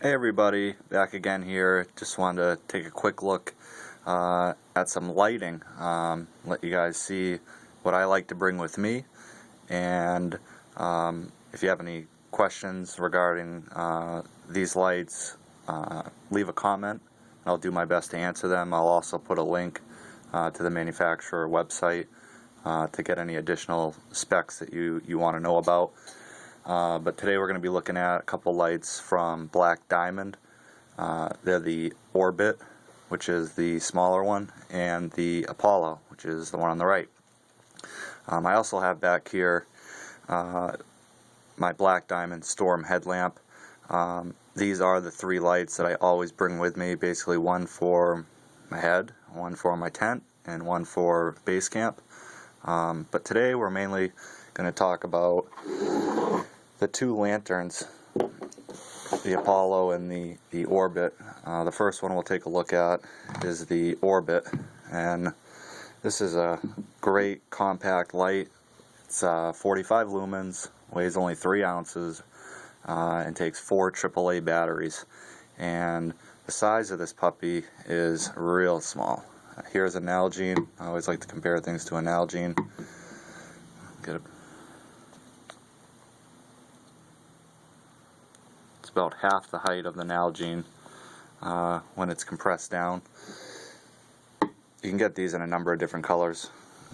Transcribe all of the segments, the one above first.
Hey everybody, back again here. Just wanted to take a quick look at some lighting, let you guys see what I like to bring with me, and if you have any questions regarding these lights, leave a comment and I'll do my best to answer them. I'll also put a link to the manufacturer website to get any additional specs that you want to know about. But today we're going to be looking at a couple lights from Black Diamond. They're the Orbit, which is the smaller one, and the Apollo, which is the one on the right. I also have back here my Black Diamond Storm headlamp. These are the three lights that I always bring with me, basically one for my head, one for my tent, and one for base camp. But today we're mainly going to talk about the two lanterns, the Apollo and the Orbit. The first one we'll take a look at is the Orbit, and this is a great compact light. It's 45 lumens, weighs only 3 ounces, and takes 4 AAA batteries. And the size of this puppy is real small. Here's an Nalgene. I always like to compare things to a Nalgene. It's about half the height of the Nalgene when it's compressed down. You can get these in a number of different colors.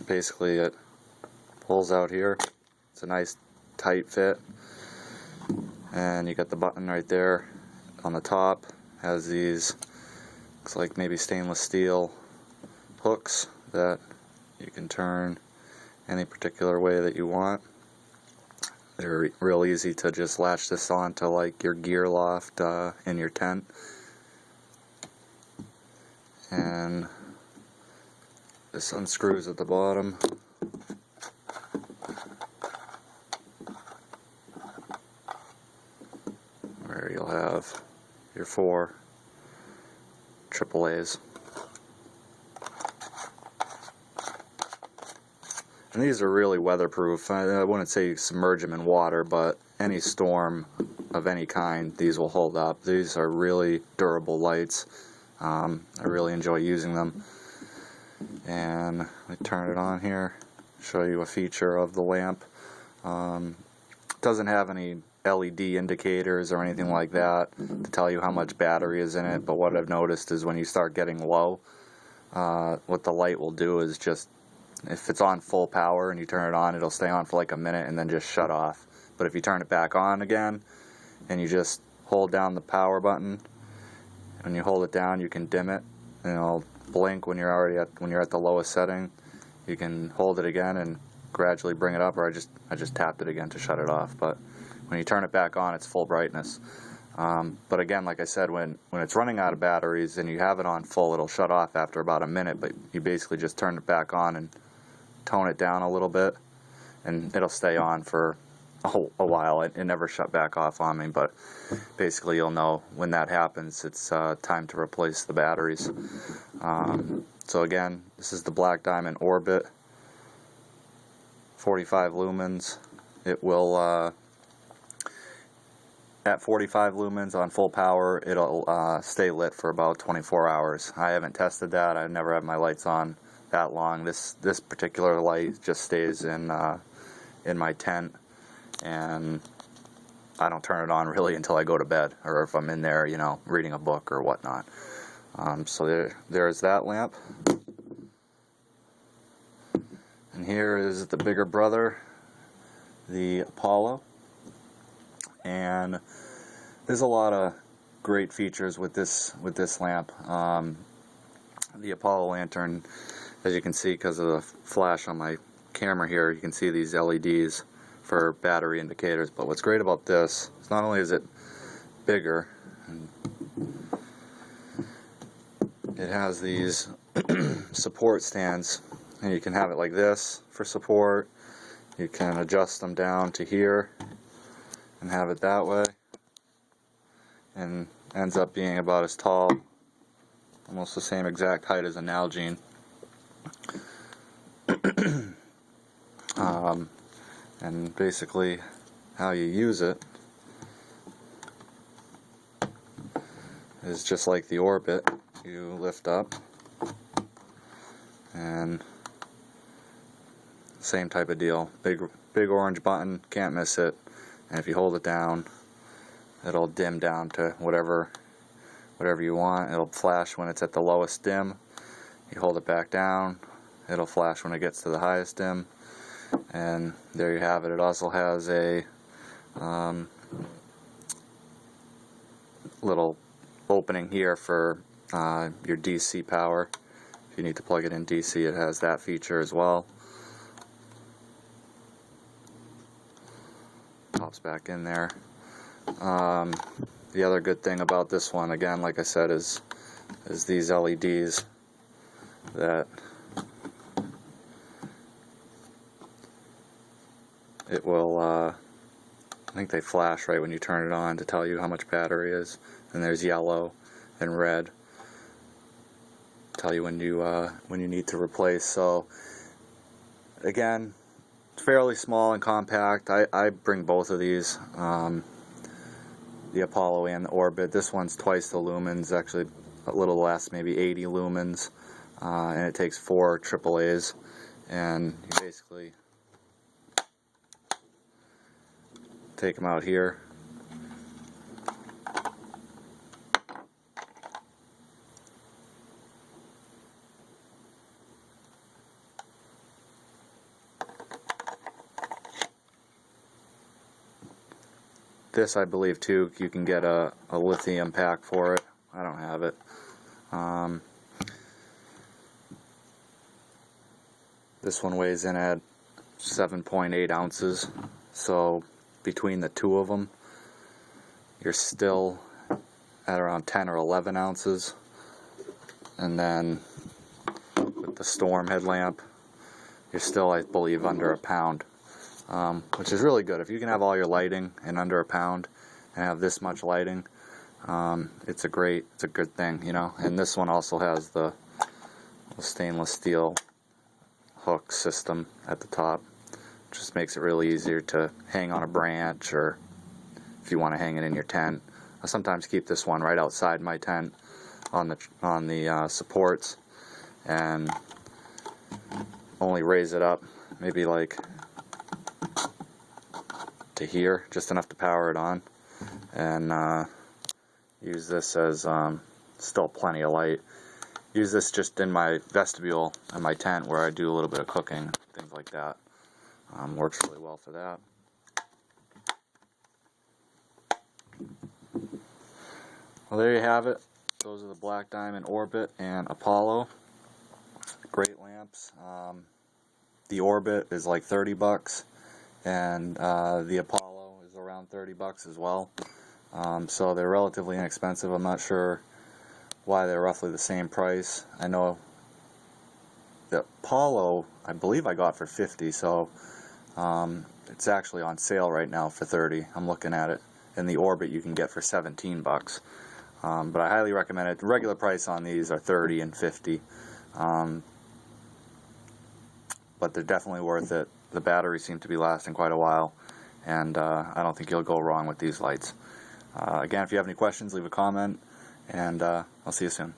Basically, it pulls out here. It's a nice tight fit, and you got the button right there on the top. Has these, looks like maybe stainless steel hooks that you can turn any particular way that you want. They're real easy to just latch this on to like your gear loft in your tent. And this unscrews at the bottom. Where you'll have your 4 AAAs. And these are really weatherproof. I wouldn't say submerge them in water, but any storm of any kind, these will hold up. These are really durable lights. I really enjoy using them. And let me turn it on here, show you a feature of the lamp. It doesn't have any LED indicators or anything like that to tell you how much battery is in it, but what I've noticed is when you start getting low, what the light will do is just, if it's on full power and you turn it on, it'll stay on for like a minute and then just shut off. But if you turn it back on again and you just hold down the power button, when you hold it down you can dim it and it'll blink when you're at the lowest setting. You can hold it again and gradually bring it up, or I just tapped it again to shut it off. But when you turn it back on, it's full brightness. But again, like I said, when it's running out of batteries and you have it on full, it'll shut off after about a minute, but you basically just turn it back on and tone it down a little bit, and it'll stay on for a while. It never shut back off on me, but basically you'll know when that happens, it's time to replace the batteries. So again, this is the Black Diamond Orbit, 45 lumens. It will, at 45 lumens on full power, it'll stay lit for about 24 hours. I haven't tested that. I've never had my lights on that long. This particular light just stays in my tent, and I don't turn it on really until I go to bed, or if I'm in there, you know, reading a book or whatnot. So there's that lamp. And here is the bigger brother, the Apollo. And there's a lot of great features with this lamp. The Apollo lantern, as you can see because of the flash on my camera here, you can see these LEDs for battery indicators. But what's great about this is not only is it bigger, it has these support stands, and you can have it like this for support. You can adjust them down to here and have it that way, and ends up being about as tall, almost the same exact height as a Nalgene. And basically how you use it is just like the Orbit. You lift up, and same type of deal. Big orange button, can't miss it. And if you hold it down, it'll dim down to whatever you want. It'll flash when it's at the lowest dim. You hold it back down, it'll flash when it gets to the highest dim. And there you have it. It also has a little opening here for your DC power. If you need to plug it in DC, it has that feature as well. Pops back in there. The other good thing about this one, again, like I said, is these LEDs that it will, I think they flash right when you turn it on to tell you how much battery is. And there's yellow and red, tell you when you need to replace. So again, fairly small and compact. I bring both of these, the Apollo and the Orbit. This one's twice the lumens, actually a little less, maybe 80 lumens, and it takes 4 AAAs, and you basically take them out here. This, I believe, too, you can get a lithium pack for it. I don't have it. This one weighs in at 7.8 ounces, so between the two of them, you're still at around 10 or 11 ounces. And then with the Storm headlamp, you're still, I believe, under a pound. Which is really good. If you can have all your lighting in under a pound and have this much lighting, it's a good thing, you know. And this one also has the stainless steel hook system at the top. Just makes it really easier to hang on a branch, or if you want to hang it in your tent. I sometimes keep this one right outside my tent on the supports, and only raise it up maybe like to here, just enough to power it on, and use this as still plenty of light. Use this just in my vestibule in my tent where I do a little bit of cooking, things like that. Works really well for that. Well, there you have it. Those are the Black Diamond Orbit and Apollo. Great lamps. The Orbit is like $30, and the Apollo is around $30 as well. So they're relatively inexpensive. I'm not sure why they're roughly the same price. I know the Apollo, I believe I got for $50, so it's actually on sale right now for $30. I'm looking at it. And the Orbit you can get for $17. But I highly recommend it. The regular price on these are $30 and $50. But they're definitely worth it. The batteries seem to be lasting quite a while, and I don't think you'll go wrong with these lights. Again, if you have any questions, leave a comment, and I'll see you soon.